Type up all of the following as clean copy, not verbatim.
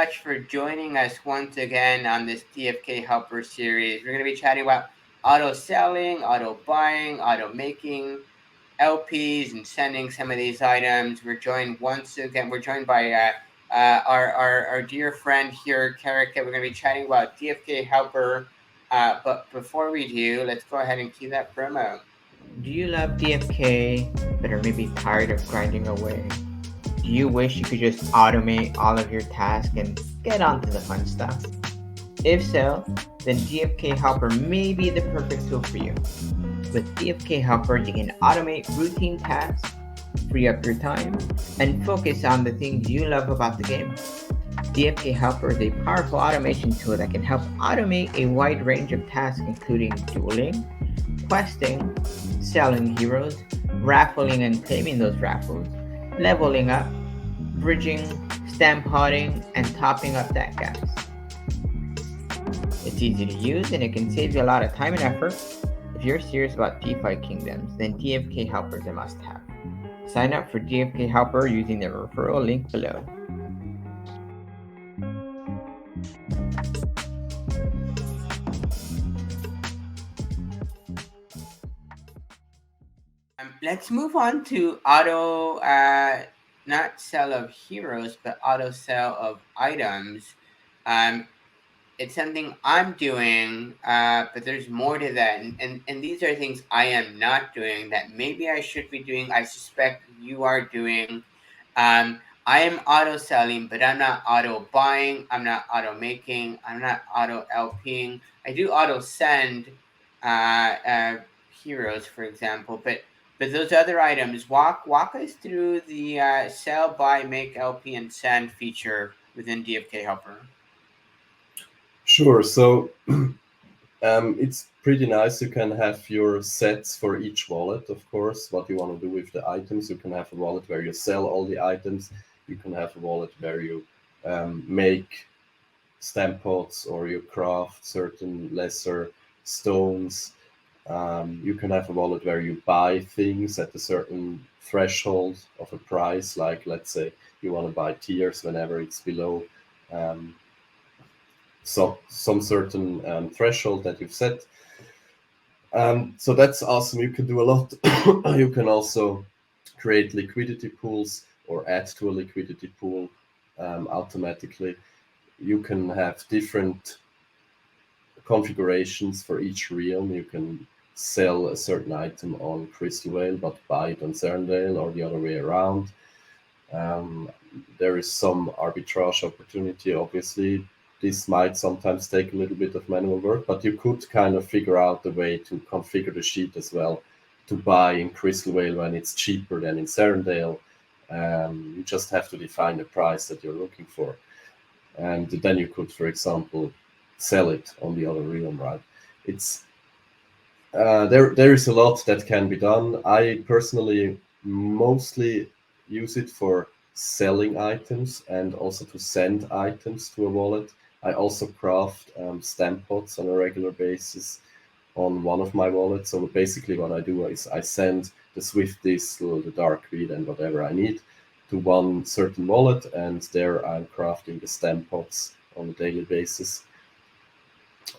much for joining us once again on this DFK Helper series. We're going to be chatting about auto selling, auto buying, auto making, LPs, and sending some of these items. We're joined once again. We're joined by our dear friend here, Keraket. We're going to be chatting about DFK Helper. But before we do, let's go ahead and cue that promo. Do you love DFK but are maybe tired of grinding away? Do you wish you could just automate all of your tasks and get on to the fun stuff? If so, then DFK Helper may be the perfect tool for you. With DFK Helper, you can automate routine tasks, free up your time, and focus on the things you love about the game. DFK Helper is a powerful automation tool that can help automate a wide range of tasks, including dueling, questing, selling heroes, raffling and claiming those raffles, leveling up, bridging, stamp potting, and topping up deck gaps. It's easy to use and it can save you a lot of time and effort. If you're serious about DeFi kingdoms, then DFK Helper is a must-have. Sign up for DFK Helper using the referral link below. Let's move on to auto, not sell of heroes, but auto sell of items. Um, it's something I'm doing, but there's more to that. And these are things I am not doing that maybe I should be doing. I suspect you are doing. I am auto selling, but I'm not auto buying. I'm not auto making. I'm not auto LPing. I do auto send heroes, for example, but those other items, walk us through the sell, buy, make, LP, and send feature within DFK Helper. Sure. So it's pretty nice. You can have your sets for each wallet, of course, what you want to do with the items. You can have a wallet where you sell all the items. You can have a wallet where you make stamp pots or you craft certain lesser stones. You can have a wallet where you buy things at a certain threshold of a price, like let's say you want to buy tiers whenever it's below some certain threshold that you've set. So that's awesome. You can do a lot. You can also create liquidity pools or add to a liquidity pool automatically. You can have different configurations for each realm. You can sell a certain item on Crystal Vale but buy it on Serendale or the other way around. There is some arbitrage opportunity, obviously. This might sometimes take a little bit of manual work, but you could kind of figure out a way to configure the sheet as well to buy in Crystal Vale when it's cheaper than in Serendale. You just have to define the price that you're looking for. And then you could, for example, sell it on the other realm, right? It's there is a lot that can be done. I personally mostly use it for selling items and also to send items to a wallet. I also craft stamp pots on a regular basis on one of my wallets. So basically what I do is I send the Swift Diesel, the Dark Read, and whatever I need to one certain wallet, and there I'm crafting the stamp pots on a daily basis.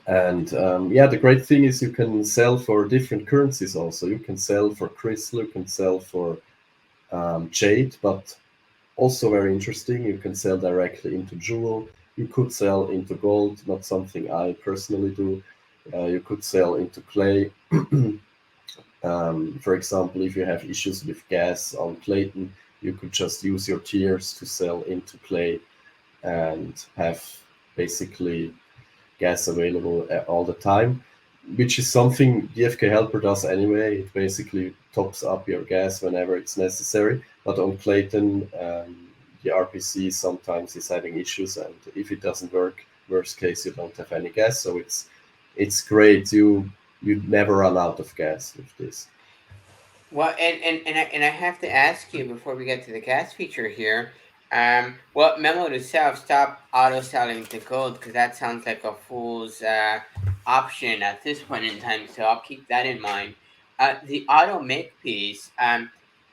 And the great thing is you can sell for different currencies also. You can sell for crystal, you can sell for jade, but also very interesting, you can sell directly into jewel. You could sell into gold, not something I personally do. You could sell into clay. For example, if you have issues with gas on Clayton, you could just use your tiers to sell into clay and have basically gas available all the time, which is something DFK Helper does anyway. It basically tops up your gas whenever it's necessary. But on Clayton, the RPC sometimes is having issues, and if it doesn't work, worst case, you don't have any gas. So it's great. You never run out of gas with this. Well, and I have to ask you before we get to the gas feature here. Memo to self, stop auto selling to gold, because that sounds like a fool's option at this point in time. So I'll keep that in mind. The auto make piece.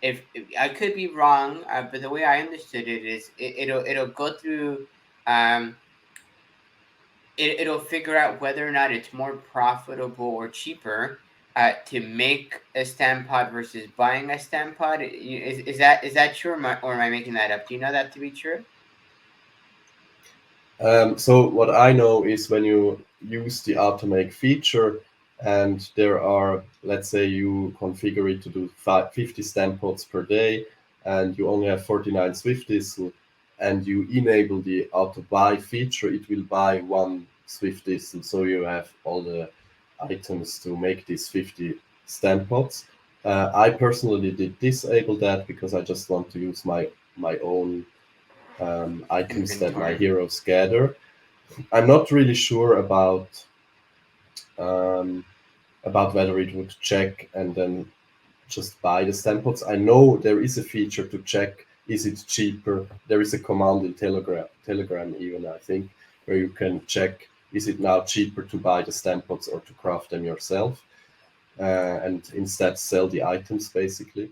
If I could be wrong, but the way I understood it is it'll go through it'll figure out whether or not it's more profitable or cheaper to make a stem pod versus buying a stem pod. Is that true, or am I making that up? Do you know that to be true? So what I know is when you use the automake feature and there are, let's say you configure it to do 50 stem pods per day and you only have 49 Swift diesel and you enable the auto buy feature, it will buy one Swift diesel. So you have all the items to make these 50 stem pods. I personally did disable that because I just want to use my own items that my Inventory. heroes gather. I'm not really sure um, about whether it would check and then just buy the stem pods. I know there is a feature to check is it cheaper. There is a command in Telegram even I think where you can check is it now cheaper to buy the stem pods or to craft them yourself and instead sell the items basically.